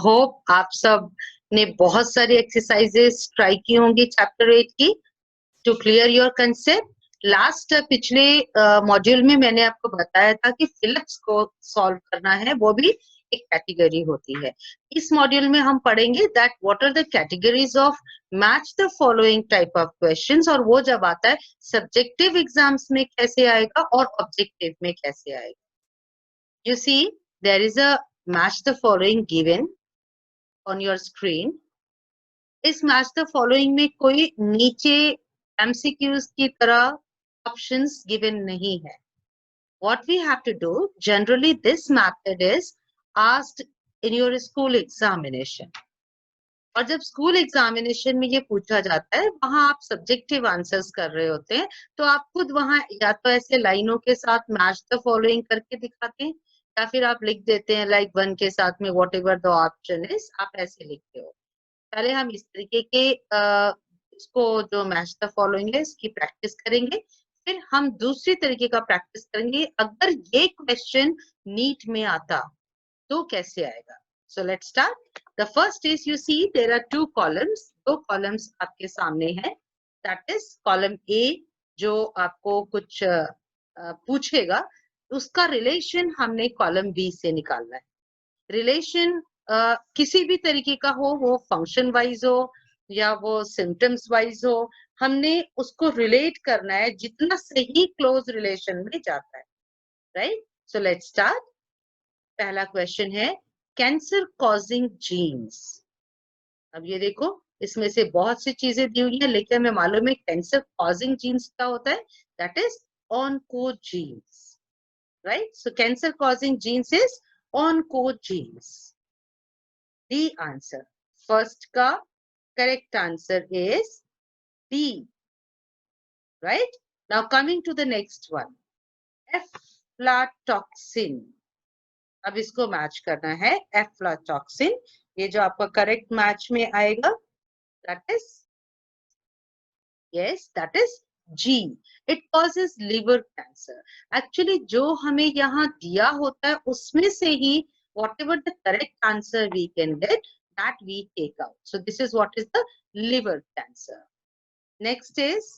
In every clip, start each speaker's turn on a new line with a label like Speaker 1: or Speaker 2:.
Speaker 1: Hope आप सब ने बहुत सारी एक्सरसाइजेस ट्राई की होंगी चैप्टर 8 की to clear your concept. Last पिछले मॉड्यूल में मैंने आपको बताया था कि फिलिप्स को सॉल्व करना है, वो भी एक कैटेगरी होती है। इस मॉड्यूल में हम पढ़ेंगे that what are the categories of match the following type of questions, और वो जब आता है सब्जेक्टिव एग्जाम्स में कैसे आएगा और ऑब्जेक्टिव में कैसे आएगा। You see, there is a match the following given on your screen. इस match the following में कोई नीचे MCQs की तरह options given नहीं है. What we have to do, generally this method is asked in your school examination. और जब स्कूल एग्जामिनेशन में ये पूछा जाता है, वहां आप सब्जेक्टिव आंसर्स कर रहे होते हैं, तो आप खुद वहां या तो ऐसे लाइनों के साथ मैच द फॉलोइंग करके दिखाते हैं, या फिर आप लिख देते हैं लाइक वन के साथ में what ever the option is, आप ऐसे लिखते हो। पहले हम इस तरीके के इसको जो मैच द फॉलोइंग है इसकी प्रैक्टिस करेंगे, फिर हम दूसरी तरीके का प्रैक्टिस करेंगे अगर ये क्वेश्चन नीट में आता तो कैसे आएगा। So let's start. The first is, you see there are two columns. दो columns आपके सामने हैं. That is column A जो आपको कुछ पूछेगा, उसका रिलेशन हमने column B से निकालना है। रिलेशन किसी भी तरीके का हो, वो फंक्शन वाइज हो या वो सिम्टम्स वाइज हो, हमने उसको रिलेट करना है जितना सही क्लोज रिलेशन में जाता है, राइट। So let's start. पहला क्वेश्चन है कैंसर कॉजिंग जीन्स। अब ये देखो, इसमें से बहुत सी चीजें दी हुई है, लेकिन हमें मालूम है कैंसर कॉजिंग जीन्स क्या होता है, that is oncogenes, right. So cancer causing genes is oncogenes. D answer, first का correct answer is D, right. Now coming to the next one, aflatoxin. अब इसको मैच करना है, एफ्लाटॉक्सिन, ये जो आपका करेक्ट मैच में आएगा that is, yes that is जी। It causes liver cancer. Actually जो हमें यहाँ दिया होता है उसमें से ही whatever the correct answer we can get, that we take out. So this is what is the liver cancer. Next is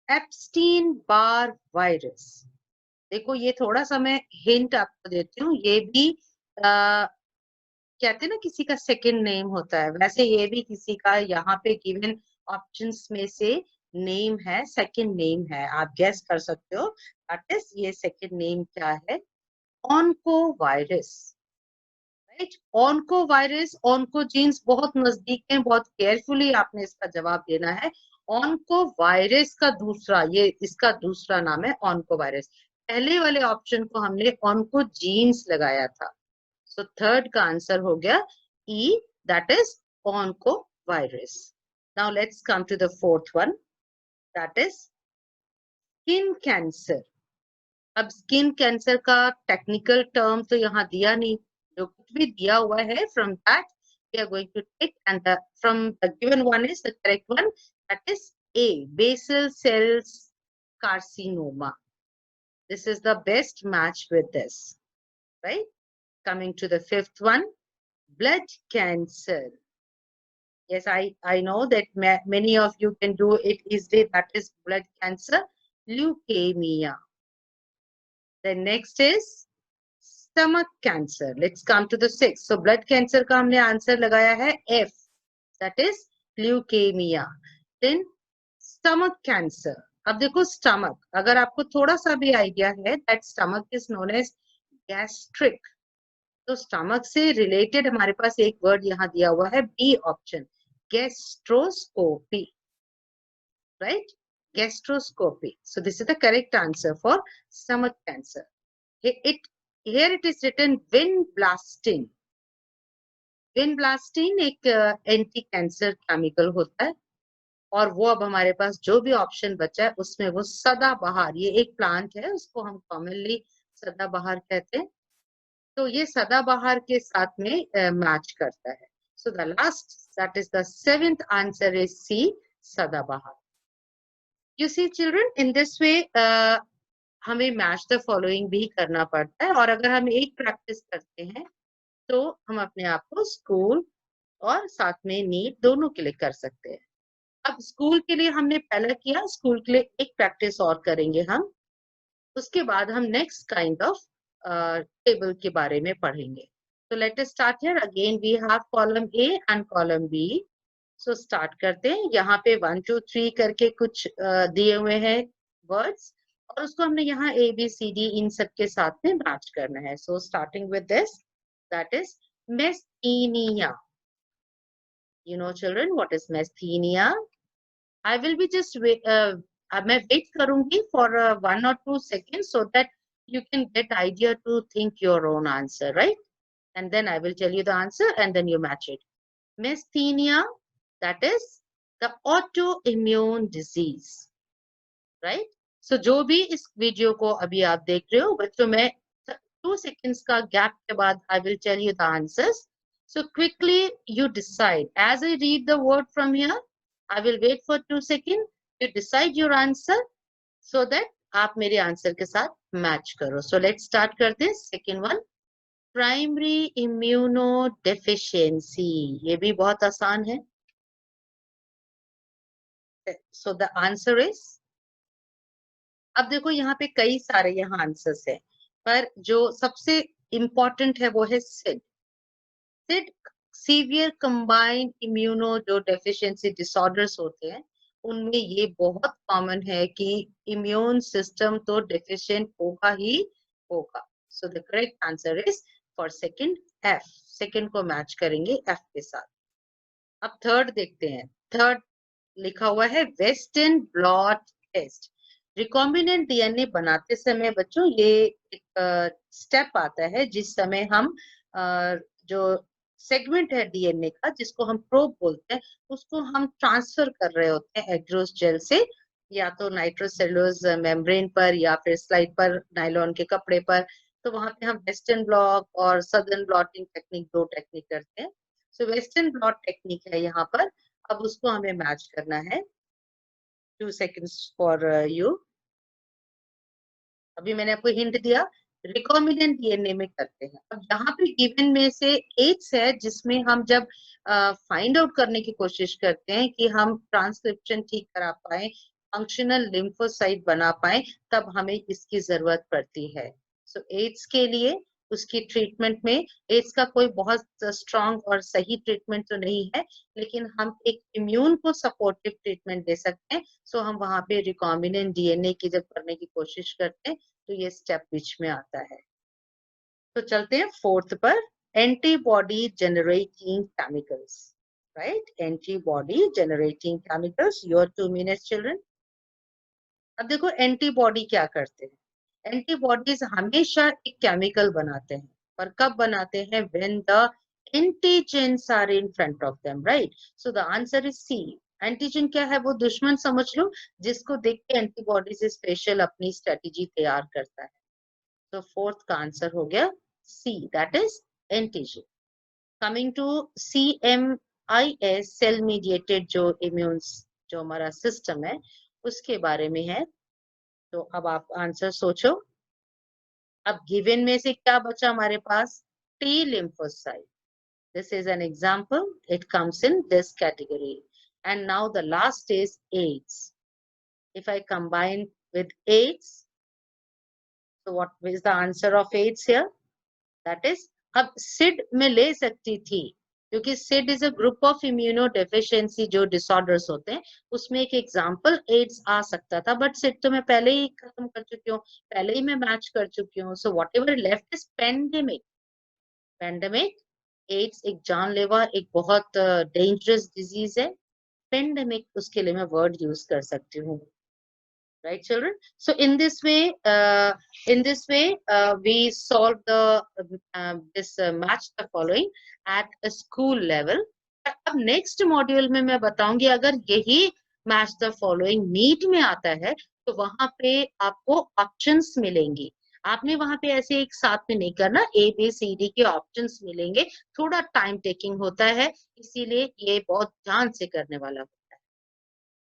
Speaker 1: Epstein-Barr virus. देखो ये थोड़ा सा मैं हिंट आपको देती हूँ, ये भी कहते हैं ना किसी का सेकंड नेम होता है, वैसे ये भी किसी का यहाँ पे गिवन ऑप्शंस में से नेम है, सेकंड नेम है, आप गेस कर सकते हो दैट इज ये सेकंड नेम क्या है, onco virus, right. Onco virus, onco genes बहुत नजदीक है, बहुत केयरफुली आपने इसका जवाब देना है। ऑन्को वायरस का दूसरा, ये इसका दूसरा नाम है ऑन्को वायरस। पहले वाले ऑप्शन को हमने ऑन्को जीन्स लगाया था, सो थर्ड का आंसर हो गया E, that is oncovirus. Now let's come to the fourth one, that is skin cancer. अब स्किन कैंसर का टेक्निकल टर्म तो यहाँ दिया नहीं, जो कुछ भी दिया हुआ है from that we are going to take, and from the given one is the correct one, that is A, basal cells carcinoma. This is the best match with this, right? Coming to the fifth one, blood cancer. Yes, I know that many of you can do it easily, that is blood cancer, leukemia. The next is stomach cancer. Let's come to the sixth. So blood cancer का हमने answer लगाया है F, that is leukemia. Then stomach cancer. अब देखो stomach, अगर आपको थोड़ा सा भी आइडिया है that stomach is known as gastric, तो स्टमक से रिलेटेड हमारे पास एक वर्ड यहाँ दिया हुआ है, B option, gastroscopy, right, gastroscopy. So this is the correct answer for stomach cancer. Here it is written vinblastine. Vinblastine एक एंटी कैंसर केमिकल होता है, और वो अब हमारे पास जो भी ऑप्शन बचा है उसमें वो सदाबहार, ये एक प्लांट है, उसको हम कॉमनली सदाबहार कहते हैं, तो ये सदाबहार के साथ में मैच करता है। So the last, that is the seventh answer is C, सदाबहार। You see children, in this way हमें मैच द फॉलोइंग भी करना पड़ता है, और अगर हम एक प्रैक्टिस करते हैं तो हम अपने आप को स्कूल और साथ में नीड दोनों के लिए कर सकते हैं। अब स्कूल के लिए हमने पहला किया, स्कूल के लिए एक प्रैक्टिस और करेंगे हम। उसके बाद हम नेक्स्ट काइंड ऑफ टेबल के बारे में पढ़ेंगे। तो let us start here. Again we have column A and column B. So start करते हैं। यहाँ पे 1 2 3 करके कुछ दिए हुए हैं वर्ड्स, और उसको हमने यहाँ ए बी सी डी इन सब के साथ में मैच करना है। So starting with this, that is myasthenia. You know, children, what is myasthenia? I will be just मैं वेट करूंगी for 1 or 2 seconds so that you can get idea to think your own answer, right? And then I will tell you the answer and then you match it. Meस्थीनिया, that is the autoimmune disease, right? So जो भी इस video को अभी आप देख रहे हो बच्चों, मैं 2 seconds का गैप के बाद I will tell you the answers. So quickly you decide. As I read the word from here, I will wait for 2 seconds. You decide your answer so that आप मेरे आंसर के साथ match करो. So let's start करते हैं. Second one, primary immunodeficiency. ये भी बहुत आसान है. So the answer is, अब देखो यहाँ पे कई सारे यहाँ आंसर्स हैं, पर जो सबसे इम्पोर्टेंट है वो है SCID. SCID severe combined immuno जो डेफिशिएंसी डिसऑर्डर्स होते हैं, उनमें ये बहुत कॉमन है कि इम्यून सिस्टम तो डेफिशिएंट होगा ही होगा. So the correct answer is for second F. Second को मैच करेंगे एफ के साथ. अब थर्ड देखते हैं. थर्ड लिखा हुआ है western blot test. Recombinant DNA बनाते समय बच्चों ये एक स्टेप आता है जिस समय हम जो सेगमेंट है डीएनए का, जिसको हम प्रोब बोलते हैं, उसको हम ट्रांसफर कर रहे होते हैं एग्रोस जेल से, या तो नाइट्रोसेलुलोज मेम्ब्रेन पर या फिर स्लाइड पर, नायलॉन के कपड़े पर. तो वहां पे हम वेस्टर्न ब्लॉट और सदर्न ब्लॉटिंग टेक्निक, दो टेक्निक करते हैं. सो वेस्टर्न ब्लॉट टेक्निक है यहाँ पर. अब उसको हमें मैच करना है. 2 seconds फॉर यू. अभी मैंने आपको हिंट दिया, रिकॉम्बिनेंट डीएनए में करते हैं. अब यहाँ पे गिवन में से एड्स है जिसमें हम जब फाइंड आउट करने की कोशिश करते हैं कि हम ट्रांसक्रिप्शन ठीक करा पाए, फंक्शनल लिम्फोसाइट बना पाए, तब हमें इसकी जरूरत पड़ती है. सो एड्स के लिए उसकी ट्रीटमेंट में, एड्स का कोई बहुत स्ट्रॉन्ग और सही ट्रीटमेंट तो नहीं है, लेकिन हम एक इम्यून को सपोर्टिव ट्रीटमेंट दे सकते हैं. सो हम वहां पे रिकॉम्बिनेंट डीएनए की जब करने की कोशिश करते हैं तो ये स्टेप बीच में आता है. तो चलते हैं फोर्थ पर, antibody generating chemicals. Right, antibody generating chemicals. Your 2 minutes children. अब देखो एंटीबॉडी क्या करते हैं. एंटीबॉडीज हमेशा एक केमिकल बनाते हैं, पर कब बनाते हैं? When the antigens are in front of them, right. So the answer is C. Antigen क्या है? वो दुश्मन समझ लो, जिसको देख के एंटीबॉडी से स्पेशल अपनी स्ट्रेटेजी तैयार करता है. तो फोर्थ का आंसर हो गया C, that is antigen. Coming to CMIS, cell mediated जो इम्यून जो हमारा सिस्टम है उसके बारे में है. तो अब आप आंसर सोचो. अब गिवन में से क्या बचा हमारे पास? T lymphocyte. This is an example. It comes in this category. And now the last is AIDS. If I combine with AIDS, so what is the answer of AIDS here? That is, अब SID में ले सकती थी, क्योंकि SID is a group of immunodeficiency जो disorders होते हैं, उसमें एक एग्जाम्पल एड्स आ सकता था, बट SID तो मैं पहले ही खत्म कर चुकी हूँ, पहले ही मैं मैच कर चुकी हूँ. So whatever left is pandemic. Pandemic, AIDS एक जानलेवा, एक बहुत डेंजरस डिजीज है. पेंडेमिक, उसके लिए मैं वर्ड यूज कर सकती हूँ. Right, children? So in this way, we solve the match the following at a school level. अब next module में मैं बताऊंगी, अगर यही match the following नीट में आता है तो वहां पे आपको ऑप्शंस मिलेंगी. आपने वहां पे ऐसे एक साथ में नहीं करना, ABCD के ऑप्शंस मिलेंगे. थोड़ा टाइम टेकिंग होता है, इसीलिए ये बहुत ध्यान से करने वाला.